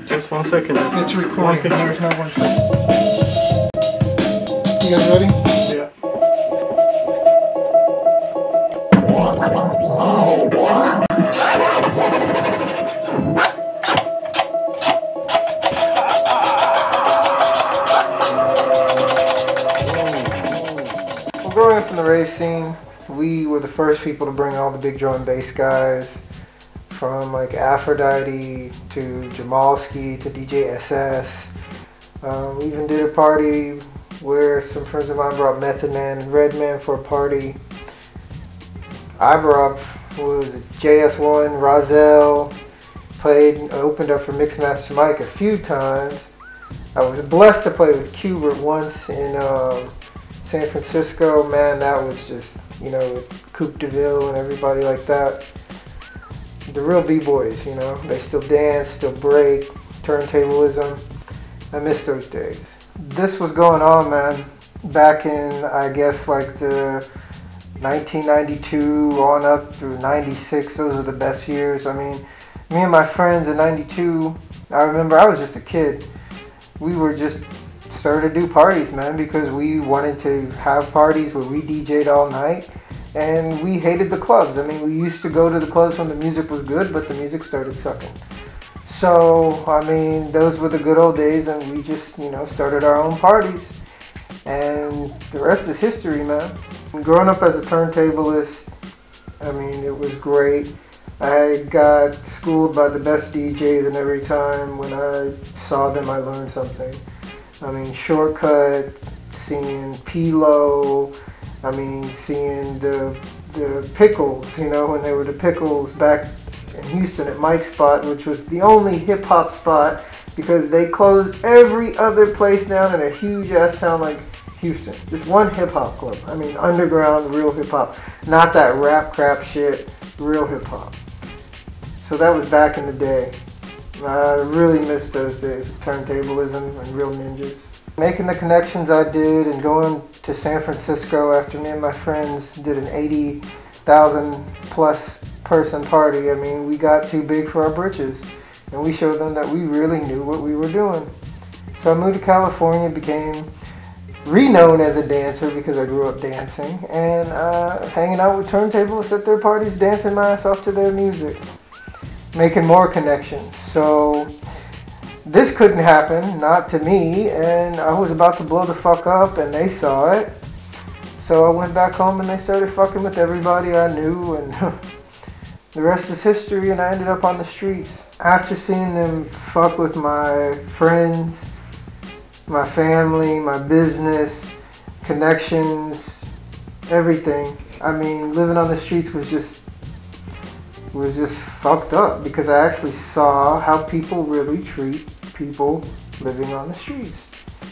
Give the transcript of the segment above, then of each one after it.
Just 1 second. It's recording. There's no 1 second. You guys ready? Yeah. Well, growing up in the rave scene, we were the first people to bring all the big drum and bass guys, from like Aphrodite to Jamalski to DJ SS. We even did a party where some friends of mine brought Method Man and Redman for a party. I brought JS1, Rozelle, played and opened up for Mixmaster Mike a few times. I was blessed to play with Qbert once in San Francisco. Man, that was just, you know, with Coupe de Ville and everybody like that. The real B-boys, you know, they still dance, still break, turntablism. I miss those days. This was going on, man, back in, I guess, like the 1992 on up through 96. Those were the best years. I mean, me and my friends in 92, I remember I was just a kid. We were just started to do parties, man, because we wanted to have parties where we DJ'd all night. And we hated the clubs. I mean, we used to go to the clubs when the music was good, but the music started sucking. So, I mean, those were the good old days, and we just, you know, started our own parties. And the rest is history, man. And growing up as a turntablist, I mean, it was great. I got schooled by the best DJs, and every time when I saw them, I learned something. I mean, Shortcut, seeing P-Lo, I mean, seeing the Pickles, you know, when they were the Pickles back in Houston at Mike's spot, which was the only hip-hop spot because they closed every other place down in a huge-ass town like Houston. Just one hip-hop club. I mean, underground, real hip-hop. Not that rap crap shit, real hip-hop. So that was back in the day. I really miss those days of turntablism and real ninjas. Making the connections I did and going to San Francisco after me and my friends did an 80,000 plus person party. I mean, we got too big for our britches, and we showed them that we really knew what we were doing. So I moved to California, became renowned as a dancer because I grew up dancing, and hanging out with turntablists at their parties, dancing my ass off to their music, making more connections. So this couldn't happen, not to me, and I was about to blow the fuck up, and they saw it. So I went back home and they started fucking with everybody I knew, and the rest is history, and I ended up on the streets. After seeing them fuck with my friends, my family, my business, connections, everything, I mean, living on the streets was just fucked up, because I actually saw how people really treat people living on the streets.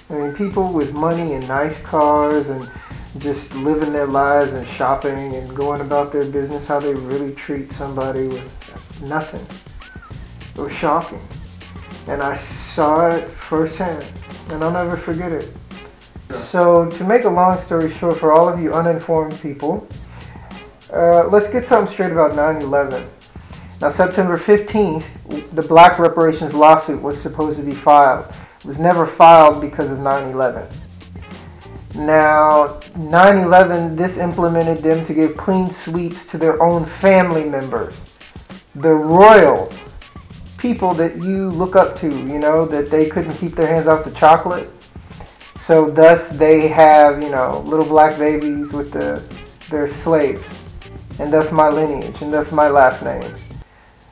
I mean, people with money and nice cars and just living their lives and shopping and going about their business, how they really treat somebody with nothing. It was shocking. And I saw it firsthand, and I'll never forget it. So, to make a long story short, for all of you uninformed people, let's get something straight about 9/11. Now, September 15th, the black reparations lawsuit was supposed to be filed. It was never filed because of 9/11. Now, 9/11, this implemented them to give clean sweeps to their own family members. The royal people that you look up to, you know, that they couldn't keep their hands off the chocolate. So thus they have, you know, little black babies with their slaves. And thus my lineage, and thus my last name.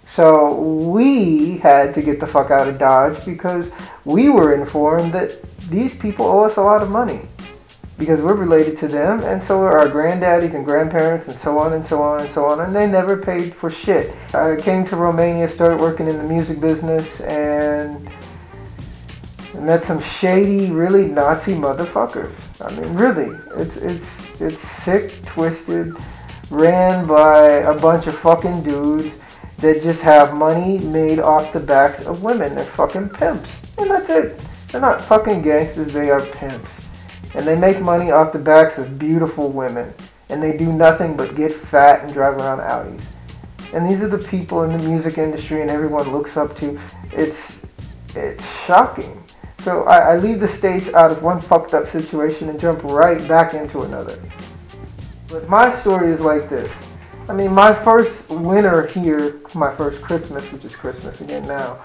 So we had to get the fuck out of Dodge because we were informed that these people owe us a lot of money because we're related to them, and so are our granddaddies and grandparents, and so on and so on and so on, and they never paid for shit. I came to Romania, started working in the music business, and met some shady, really Nazi motherfuckers. I mean, really, it's sick, twisted, ran by a bunch of fucking dudes that just have money made off the backs of women. They're fucking pimps. And that's it. They're not fucking gangsters, they are pimps. And they make money off the backs of beautiful women. And they do nothing but get fat and drive around Audis. And these are the people in the music industry and everyone looks up to. It's it's shocking. So I leave the States out of one fucked up situation and jump right back into another. But my story is like this. I mean, my first winter here, my first Christmas, which is Christmas again now,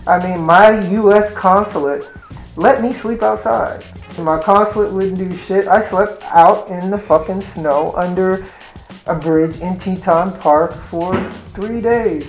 I mean, my U.S. consulate let me sleep outside. My consulate wouldn't do shit. I slept out in the fucking snow under a bridge in Teton Park for 3 days.